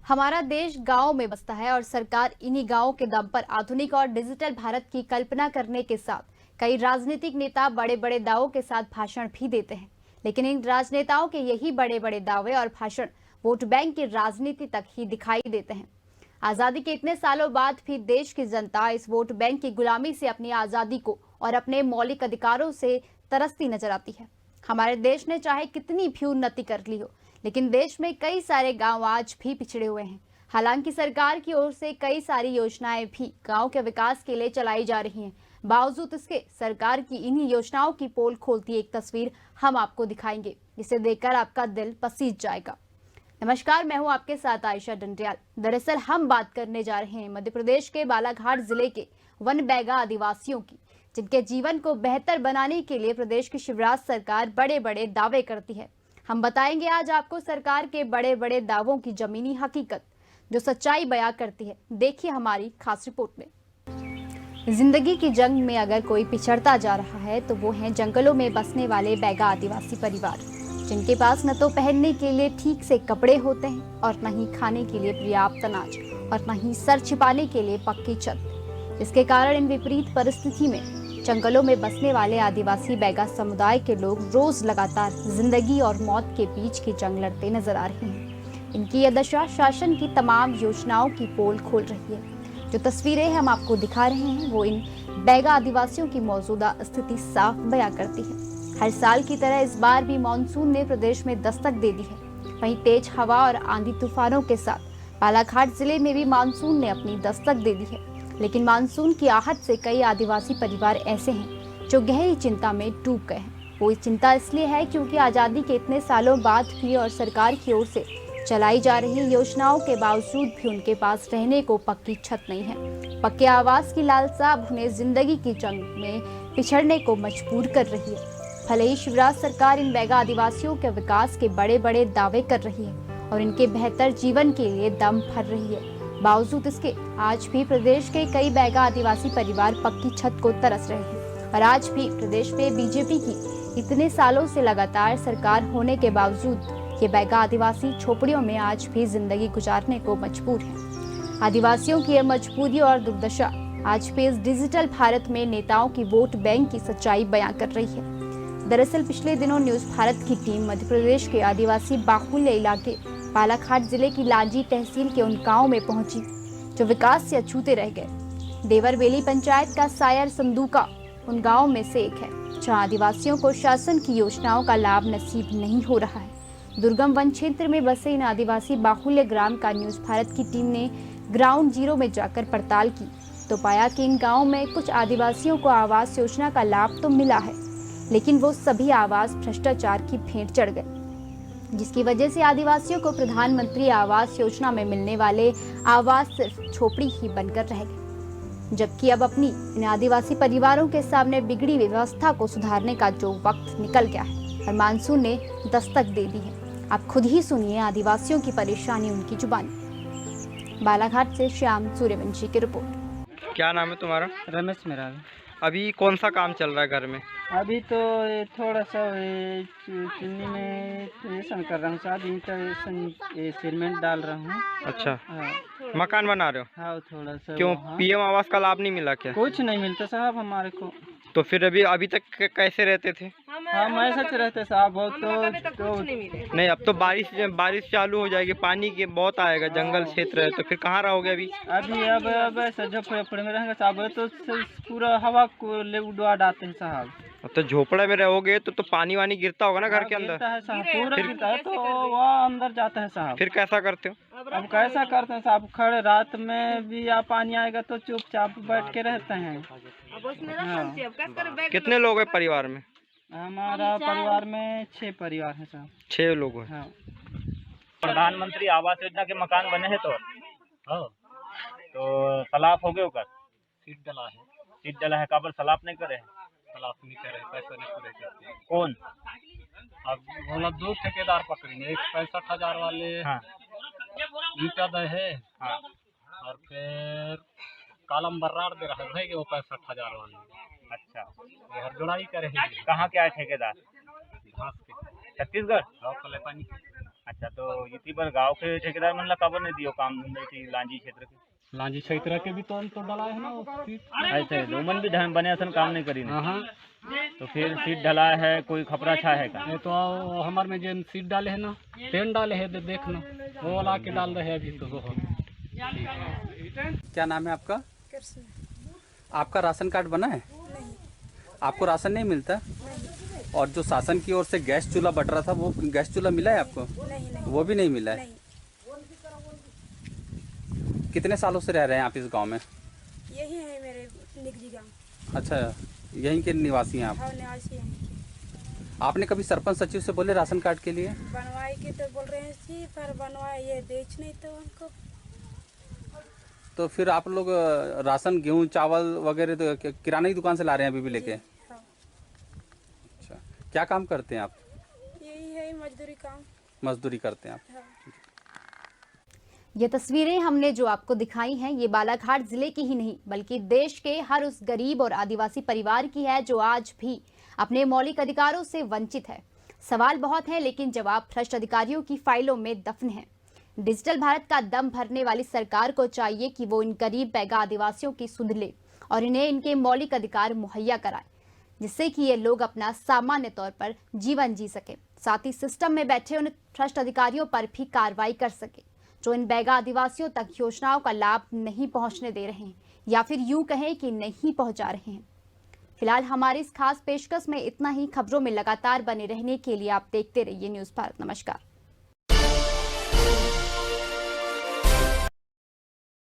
हमारा देश गांव में बसता है और सरकार इन्हीं गांवों के दम पर आधुनिक और डिजिटल भारत की कल्पना करने के साथ कई राजनीतिक नेता बड़े बड़े दावों के साथ भाषण भी देते हैं। लेकिन इन राजनेताओं के यही बड़े बड़े दावे और भाषण वोट बैंक की राजनीति तक ही दिखाई देते हैं। आजादी के इतने सालों बाद भी देश की जनता इस वोट बैंक की गुलामी से अपनी आजादी को और अपने मौलिक अधिकारों से तरसती नजर आती है। हमारे देश ने चाहे कितनी भी उन्नति कर ली हो, लेकिन देश में कई सारे गांव आज भी पिछड़े हुए हैं। हालांकि सरकार की ओर से कई सारी योजनाएं भी गांव के विकास के लिए चलाई जा रही हैं। बावजूद इसके सरकार की इन्हीं योजनाओं की पोल खोलती एक तस्वीर हम आपको दिखाएंगे, जिसे देखकर आपका दिल पसीज जाएगा। नमस्कार, मैं हूं आपके साथ आयशा डंडियाल। दरअसल हम बात करने जा रहे हैं मध्य प्रदेश के बालाघाट जिले के वन बैगा आदिवासियों की, जिनके जीवन को बेहतर बनाने के लिए प्रदेश की शिवराज सरकार बड़े बड़े दावे करती है। हम बताएंगे आज आपको सरकार के बड़े बड़े दावों की जमीनी हकीकत, जो सच्चाई बयां करती है। देखिए हमारी खास रिपोर्ट में। जिंदगी की जंग में अगर कोई पिछड़ता जा रहा है तो वो हैं जंगलों में बसने वाले बैगा आदिवासी परिवार, जिनके पास न तो पहनने के लिए ठीक से कपड़े होते हैं और न ही खाने के लिए पर्याप्त अनाज और न ही सर छिपाने के लिए पक्की छत। इसके कारण इन विपरीत परिस्थिति में जंगलों में बसने वाले आदिवासी बैगा समुदाय के लोग रोज लगातार जिंदगी और मौत के बीच की जंग लड़ते नजर आ रहे हैं। इनकी यह दशा शासन की तमाम योजनाओं की पोल खोल रही है। जो तस्वीरें हम आपको दिखा रहे हैं वो इन बैगा आदिवासियों की मौजूदा स्थिति साफ बयां करती है। हर साल की तरह इस बार भी मानसून ने प्रदेश में दस्तक दे दी है। वहीं तेज हवा और आंधी तूफानों के साथ बालाघाट जिले में भी मानसून ने अपनी दस्तक दे दी है। लेकिन मानसून की आहट से कई आदिवासी परिवार ऐसे हैं जो गहरी चिंता में डूब गए हैं। वो चिंता इसलिए है क्योंकि आजादी के इतने सालों बाद भी और सरकार की ओर से चलाई जा रही योजनाओं के बावजूद भी उनके पास रहने को पक्की छत नहीं है। पक्के आवास की लालसा अब उन्हें जिंदगी की जंग में पिछड़ने को मजबूर कर रही है। भले ही शिवराज सरकार इन बैगा आदिवासियों के विकास के बड़े बड़े दावे कर रही है और इनके बेहतर जीवन के लिए दम भर रही है, बावजूद इसके आज भी प्रदेश के कई बैगा आदिवासी परिवार पक्की छत को तरस रहे हैं। और आज भी प्रदेश में बीजेपी की इतने सालों से लगातार सरकार होने के बावजूद ये बैगा आदिवासी झोपड़ियों में आज भी जिंदगी गुजारने को मजबूर हैं। आदिवासियों की यह मजबूरी और दुर्दशा आज भी इस डिजिटल भारत में नेताओं की वोट बैंक की सच्चाई बयां कर रही है। दरअसल पिछले दिनों न्यूज भारत की टीम मध्य प्रदेश के आदिवासी बाहुल्य इलाके बालाघाट जिले की लांजी तहसील के उन गांवों में पहुंची जो विकास से अछूते रह गए। देवरवेली पंचायत का सायर संदूका उन गांवों में से एक है जहां आदिवासियों को शासन की योजनाओं का लाभ नसीब नहीं हो रहा है। दुर्गम वन क्षेत्र में बसे इन आदिवासी बाहुल्य ग्राम का न्यूज भारत की टीम ने ग्राउंड जीरो में जाकर पड़ताल की तो पाया कि इन गाँव में कुछ आदिवासियों को आवास योजना का लाभ तो मिला है, लेकिन वो सभी आवास भ्रष्टाचार की भेंट चढ़ गए, जिसकी वजह से आदिवासियों को प्रधानमंत्री आवास योजना में मिलने वाले आवास सिर्फ झोपड़ी ही बनकर रह गए। जबकि अब अपनी इन आदिवासी परिवारों के सामने बिगड़ी व्यवस्था को सुधारने का जो वक्त निकल गया है और मानसून ने दस्तक दे दी है। आप खुद ही सुनिए आदिवासियों की परेशानी उनकी जुबानी। बालाघाट से श्याम सूर्यवंशी की रिपोर्ट। क्या नाम है तुम्हारा? रमेश मेरा। अभी कौन सा काम चल रहा है घर में? अभी तो ये थोड़ा सा चुन्नी में रेशन कर रहा हूँ साहब, ईंटा सीमेंट डाल रहा हूँ। अच्छा, हाँ। मकान बना रहे हो? हाँ थोड़ा सा। क्यों, पीएम आवास का लाभ नहीं मिला क्या? कुछ नहीं मिलता साहब हमारे को। तो फिर अभी तक कैसे रहते थे? हम ऐसा रहते साहब, बहुत तो नहीं, अब तो बारिश चालू हो जाएगी, पानी के बहुत आएगा, जंगल क्षेत्र है, तो फिर कहाँ रहोगे अभी? अब ऐसा झोपड़े में रहेंगे साहब, तो पूरा हवा को ले उड़वा डालते हैं साहब। अब तो झोपड़े में रहोगे तो पानी वानी गिरता होगा ना घर के अंदर? गिरता है साहब, पूरा गिरता है, तो वह अंदर जाता है साहब। फिर कैसा करते हो? अब कैसा करते हैं साहब, खड़े रात में भी पानी आएगा तो चुपचाप बैठ के रहते हैं। हाँ। कितने लोग हैं परिवार में? हमारा परिवार में 6 परिवार है साहब। 6 लोग हैं। हाँ। प्रधानमंत्री आवास योजना के मकान बने हैं तो सलाब हो गए ओकर सीट डला है काबर सलाब नहीं करे हैं? सलाफ नहीं करे, पैसा नहीं पूरे करते। कौन? अब बोला 2 ठेकेदार पकड़ेंगे, एक 65,000 वाले हाँ ईटा दे है। हाँ और फिर कालम बर्रार दे रहा है कि वो 65,000 वाले। अच्छा, ये हर जुड़ाई करे है कहाँ के आए ठेकेदार? घास के छत्तीसगढ़? गाँव कले पानी। अच्छा, तो ये बाकी पर गांव के ठेकेदार मतलब खबर नहीं दियो काम धंधे की लांजी क्षेत्र के लांजी क्षेत्र के भी तो डाला है ना वो सीट। ऐसे उमन भी धन बने असन काम नहीं करी ने। हाँ तो फिर सीट ढला है कोई खपरा छा है का ये तो हमारे में जो सीट डाले है ना पेन डाले है देखना वो ला के डाल रहे हैं अभी तो वो। क्या नाम है आपका? आपका राशन कार्ड बना है? आपको राशन नहीं मिलता? और जो शासन की ओर से गैस चूल्हा बट रहा था वो गैस चूल्हा मिला है आपको? नहीं वो भी नहीं मिला है। कितने सालों से रह रहे हैं आप इस गांव में? यही है मेरे निगजी गांव। अच्छा, यहीं के निवासी हैं आप? हाँ, निवासी हैं। आपने कभी सरपंच सचिव से बोले राशन कार्ड के लिए? बनवाई के तो बोल रहे हैं जी, पर बनवाए ये बेच नहीं तो उनको। तो फिर आप लोग राशन गेहूं चावल वगैरह तो किराने की दुकान से ला रहे हैं अभी भी लेके? हाँ। अच्छा, क्या काम करते हैं आप? यही है मजदूरी काम। मजदूरी करते हैं आप? हाँ। ये तस्वीरें हमने जो आपको दिखाई हैं ये बालाघाट जिले की ही नहीं बल्कि देश के हर उस गरीब और आदिवासी परिवार की है जो आज भी अपने मौलिक अधिकारों से वंचित है। सवाल बहुत हैं लेकिन जवाब भ्रष्ट अधिकारियों की फाइलों में दफन है। डिजिटल भारत का दम भरने वाली सरकार को चाहिए कि वो इन गरीब बैगा आदिवासियों की सुध ले और इन्हें इनके मौलिक अधिकार मुहैया कराए जिससे कि ये लोग अपना सामान्य तौर पर जीवन जी सके। साथ ही सिस्टम में बैठे उन भ्रष्ट अधिकारियों पर भी कार्रवाई कर सके जो इन बैगा आदिवासियों तक योजनाओं का लाभ नहीं पहुंचने दे रहे हैं या फिर यूं कहें कि नहीं पहुंचा रहे हैं। फिलहाल हमारी इस खास पेशकश में इतना ही। खबरों में लगातार बने रहने के लिए आप देखते रहिए न्यूज़ भारत। नमस्कार।